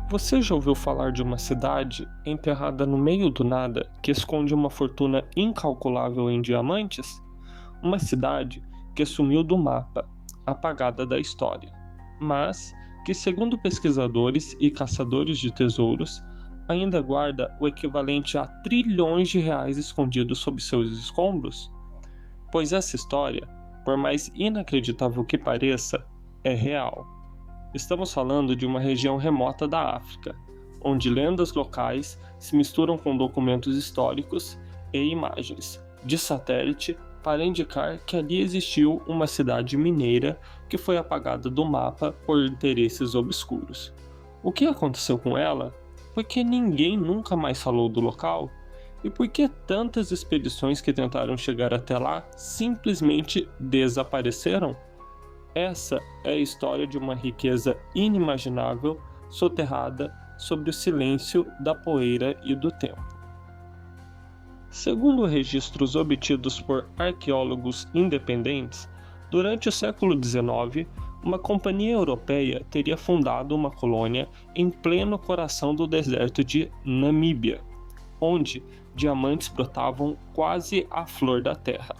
Você já ouviu falar de uma cidade enterrada no meio do nada que esconde uma fortuna incalculável em diamantes? Uma cidade que sumiu do mapa, apagada da história, mas que, segundo pesquisadores e caçadores de tesouros, ainda guarda o equivalente a trilhões de reais escondidos sob seus escombros? Pois essa história, por mais inacreditável que pareça, é real. Estamos falando de uma região remota da África, onde lendas locais se misturam com documentos históricos e imagens de satélite para indicar que ali existiu uma cidade mineira que foi apagada do mapa por interesses obscuros. O que aconteceu com ela? Por que ninguém nunca mais falou do local? E por que tantas expedições que tentaram chegar até lá simplesmente desapareceram? Essa é a história de uma riqueza inimaginável soterrada sob o silêncio da poeira e do tempo. Segundo registros obtidos por arqueólogos independentes, durante o século XIX, uma companhia europeia teria fundado uma colônia em pleno coração do deserto de Namíbia, onde diamantes brotavam quase à flor da terra.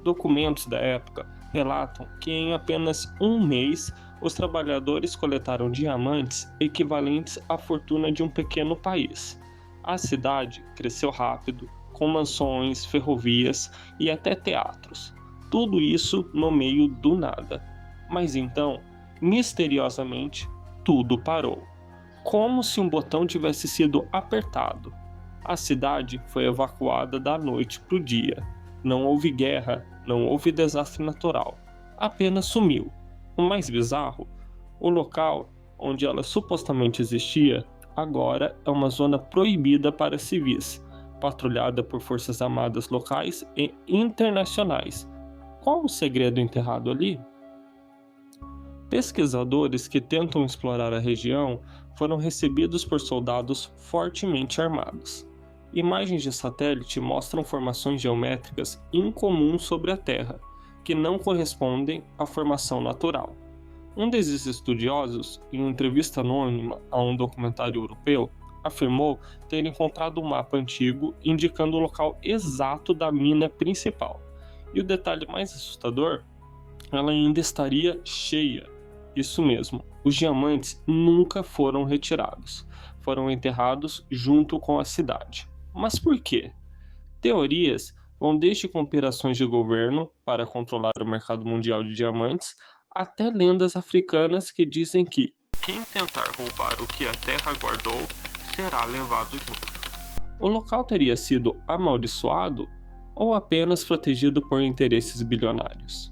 Documentos da época relatam que em apenas um mês os trabalhadores coletaram diamantes equivalentes à fortuna de um pequeno país. A cidade cresceu rápido, com mansões, ferrovias e até teatros. Tudo isso no meio do nada. Mas então, misteriosamente, tudo parou. Como se um botão tivesse sido apertado. A cidade foi evacuada da noite para o dia. Não houve guerra, não houve desastre natural. Apenas sumiu. O mais bizarro, o local onde ela supostamente existia agora é uma zona proibida para civis, patrulhada por forças armadas locais e internacionais. Qual o segredo enterrado ali? Pesquisadores que tentam explorar a região foram recebidos por soldados fortemente armados. Imagens de satélite mostram formações geométricas incomuns sobre a Terra, que não correspondem à formação natural. Um desses estudiosos, em uma entrevista anônima a um documentário europeu, afirmou ter encontrado um mapa antigo indicando o local exato da mina principal. E o detalhe mais assustador, ela ainda estaria cheia. Isso mesmo, os diamantes nunca foram retirados, foram enterrados junto com a cidade. Mas por quê? Teorias vão desde conspirações de governo para controlar o mercado mundial de diamantes, até lendas africanas que dizem que quem tentar roubar o que a terra guardou será levado junto. O local teria sido amaldiçoado ou apenas protegido por interesses bilionários?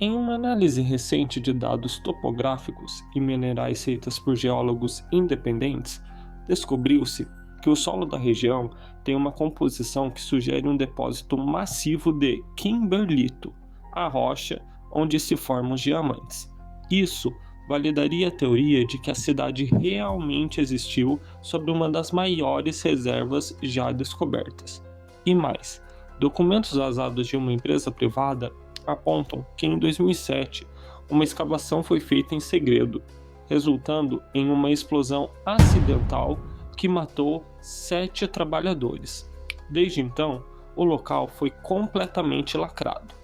Em uma análise recente de dados topográficos e minerais feitas por geólogos independentes, descobriu-se que o solo da região tem uma composição que sugere um depósito massivo de kimberlito, a rocha onde se formam os diamantes. Isso validaria a teoria de que a cidade realmente existiu sobre uma das maiores reservas já descobertas. E mais, documentos vazados de uma empresa privada apontam que em 2007 uma escavação foi feita em segredo, resultando em uma explosão acidental que matou 7 trabalhadores. Desde então, o local foi completamente lacrado.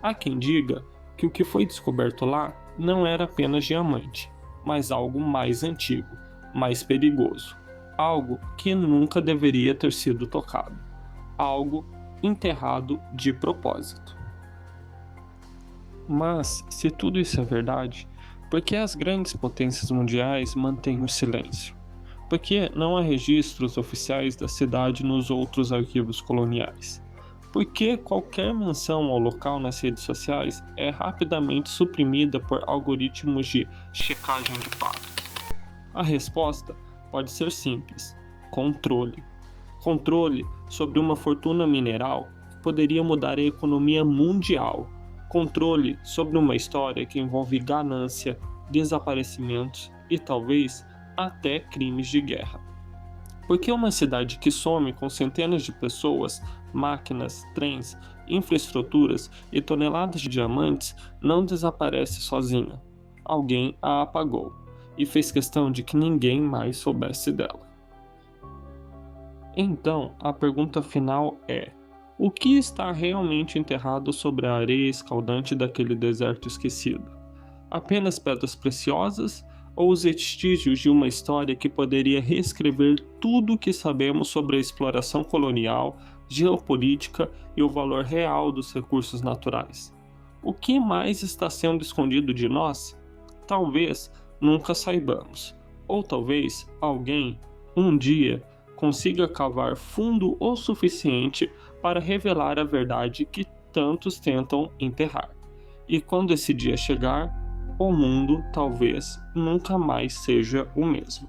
Há quem diga que o que foi descoberto lá não era apenas diamante, mas algo mais antigo, mais perigoso, algo que nunca deveria ter sido tocado, algo enterrado de propósito. Mas, se tudo isso é verdade, por que as grandes potências mundiais mantêm o silêncio? Por que não há registros oficiais da cidade nos outros arquivos coloniais? Por que qualquer menção ao local nas redes sociais é rapidamente suprimida por algoritmos de checagem de fatos? A resposta pode ser simples: controle. Controle sobre uma fortuna mineral que poderia mudar a economia mundial. Controle sobre uma história que envolve ganância, desaparecimentos e talvez até crimes de guerra. Porque uma cidade que some com centenas de pessoas, máquinas, trens, infraestruturas e toneladas de diamantes não desaparece sozinha. Alguém a apagou. e fez questão de que ninguém mais soubesse dela. Então, a pergunta final é: o que está realmente enterrado sobre a areia escaldante daquele deserto esquecido? Apenas pedras preciosas ou os vestígios de uma história que poderia reescrever tudo o que sabemos sobre a exploração colonial, geopolítica e o valor real dos recursos naturais? O que mais está sendo escondido de nós? Talvez nunca saibamos, ou talvez alguém, um dia, consiga cavar fundo o suficiente para revelar a verdade que tantos tentam enterrar. E quando esse dia chegar, o mundo talvez nunca mais seja o mesmo.